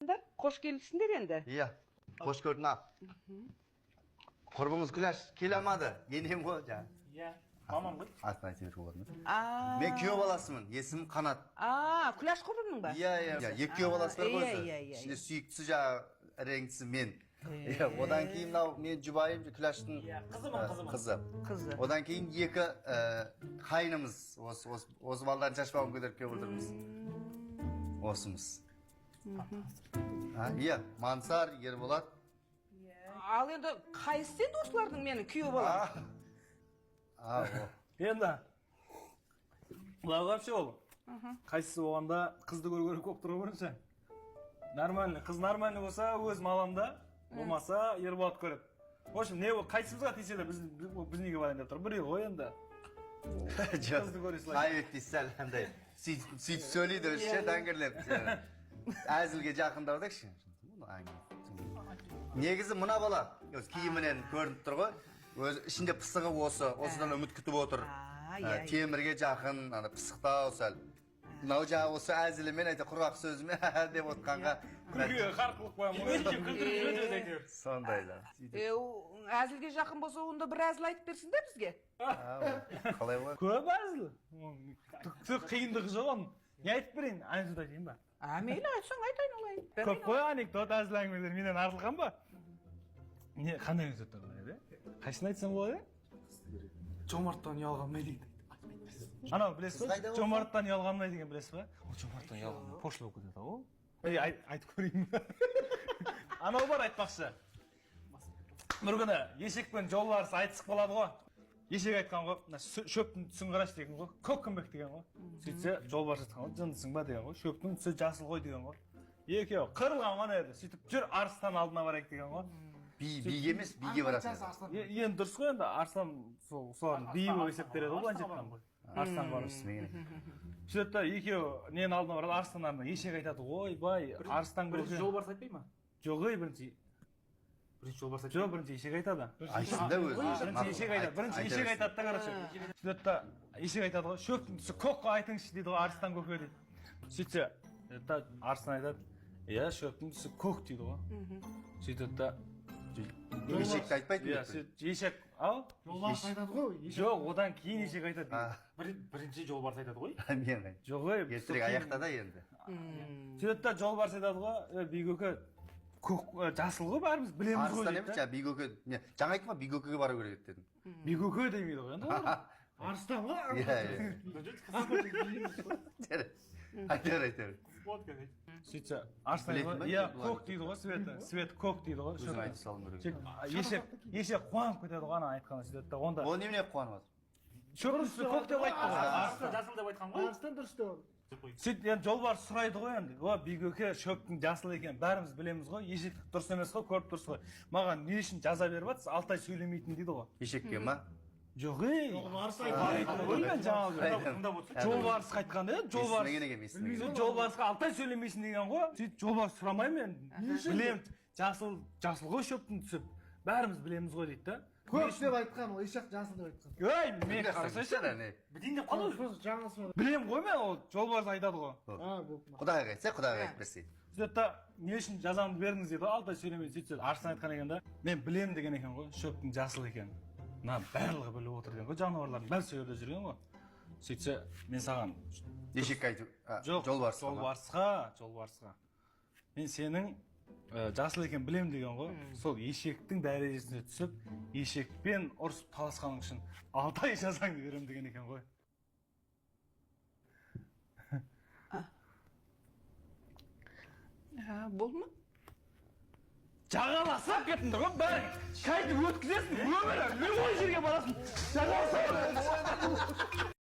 da hoş gelipsinder endi. Iya, hoş gördün abi. Kurbumuz Gülaş kelemadı. Yeniyim o ya. Iya, mamam kız. Aslan seni kovadım. Aa. Men kuyov balasımın. Esim Kanat. Aa, Kulaş kurbumun ba? Iya. Екі kuyov balası var Iya, koysa. iya, iya. İçinde süyüktüsü jağı renktisi men. Iya, odan keyin men jubayım Gülaş'tın Iya, kızım. kızı. Kızı. Odan keyin екі kaynımız. Осы балдарын шашпауын көтеріп келіп отырмыз. Осымыз. Iya, Mansar, Ерболат. Ал енді қайсы енді осылардың менің күйеу балам? O. Енді, бұлай вообще ол. Қайсысы болғанда қызды көру көп тұру бірінші. Нормальный, қыз нормальный болса өз маламда, болмаса Ерболат көріп. В общем, не қайсымызға тисе де біз неге барайын деп тұр. Біреу ғой енді. Қызды көре салайын. Kaybettiyiz андай. Сөйтіп сөйлейді өзінше дәңгірлеп. Әзілге жақындадық ше. Негізі мына бала өз киімінен көрініп тұр ғой. Өз ішінде пысығы осыдан үміт күтіп отыр. Темірге жақын, пысықтау сәл. Мынау жағы осы әзілімен әйте құрғақ сөзімен деп отқанға. Күлге қарқылық қоямын. Сондай да. Әзілге жақын болса, онда бір әзіл айтып берсін де бізге. Қалай болады? Көп әзіл. Түк қиындығы жоқ оның. Не айтып берейін, анекдот айтайын ба? Мейлі айтсаң айтайын олайын. Көп қой анекдот әзіл әңгімелер менен артылған ба? Не, қандай анекдоттар бар еді? Қайсысын айтсам болады? Жомарттан ұялғанмай дейді. Анау білесіз ба? Жомарттан ұялғанмай деген білесіз ба? Ол жомарттан ұялғанмай пошло болып кетеді ғой. Айтып көрейін ба? Анау бар айтпақшы. Бір күні ешекпен жолбарыс айтысып қалады ғой. Ешек айтқан ғой, шөптің түсін қарашы деген ғой, көк күмбек деген ғой. Сөйтсе жолбарыс айтқан ғой, жындысың ба деген ғой, шөптің түсі жасыл ғой деген ғой. Екеуі қырылған мана жерде, сөйтіп жүр арыстан алдына барайық деген ғой. Биге емес, биге барасың. Енді дұрыс қой енді, арыстан солардың биі болып есептеледі ғой, былайша айтқан ғой. Арыстан барып. Сөйтіп та екеуі ненің алдына барады, арыстандарына ешек айтады, ой бай, арыстан бірінші жолбарыс айтпай ма? Жоқ, бірінші Жолбарыс айтпай жоқ, бірінші ешек айтады. Айтсында өзі. Бірінші ешек айтады да, короче. Сөйтіп та ешек айтады ғой, шөптің түсі көкке айтыңызшы дейді ғой, арыстан көке дейді. Сөйтсе, арыстан айтады, иә, шөптің түсі көк дейді ғой. Сөйтіп та Ешекті айтпайды ма? Ешек, ау? жолбарыс айтады ғой. Жоқ, одан кейін ешек айтады. Бірінші жолбарыс айтады ғой. Мен қай. Жоқ, ой. Ертерек аяқтада енді. Сөйтіп та жолбарыс айтады ғой, бигөке жасыл ғой, бәріміз білеміз ғой Арыстан дейді. емес, бигөке. Жаңа айттым ба, бигөкеге бару керек дедім. Бигөке демейді ғой, енді олар. Арыстан ғой. Айтар. Сөйтсе, арыстан айтады ғой, иә, көк дейді ғой, Свет көк дейді ғой. Өзің айтып салым керек. Ешек қуанып кетеді ғой, ана айтқаны сөйтеді да, онда. Ол немене қуанып жатыр? Шөптің түсі көк деп айтты ғой. Арыстан жасыл деп айтқан ғой. Арыстан дұрыс деп. Сөйтіп, енді жолбарыс сұрайды ғой енді. О, бигөке шөптің жасыл екен, бәріміз білеміз ғой, ешек дұрыс емес қой, көріп тұрсыз ғой. Маған не үшін жаза беріп жатсыз, Алтай сөйлемейтін дейді ғой. Ешекке ма? Жоқ, ей. Жолбарыс қайтқан да, жолбарысқа Алтай сөйлемейсің деген ғой. Сөйтіп жолбарыс сұрамаймын енді. Білемін, жасыл ғой шөптің түсіп. Бәріміз білеміз ғой дейді да. Көк деп айтқан, ол ешек жасыл деп айтқан. Ой, мен қарасайшы. Бітейін деп қалу. Жаңылсын. Білем ғой мен, ол жолбарыс айтады ғой. Құдайға айтса, құдайға айтпесе. Сөйтіп та, не үшін жазамды бердіңіз дейді, Алтай сөйлемейді. Сөйтсе, арыстан айтқан екен да. Мен білем деген екен ғой, шөптің жасыл екен. Мына барлығы біліп отыр деген ғой, жануарлардың бәрі сол жерде жүрген ғой. Сөйтсе, мен саған Ешекке айтып, жоқ, жолбарысқа. жолбарысқа. Мен сенің жасыл екен білем деген ғой. Сол ешектің дәрежесіне түсіп, ешекпен ұрысып таласқаның үшін Алтай жазаңды берем деген екен ғой. Бұл ма? Жағаласап кетіңдір ғой, бәрі қайтып өткізесің, өмірі, не ой жерге барасың, жағаласап.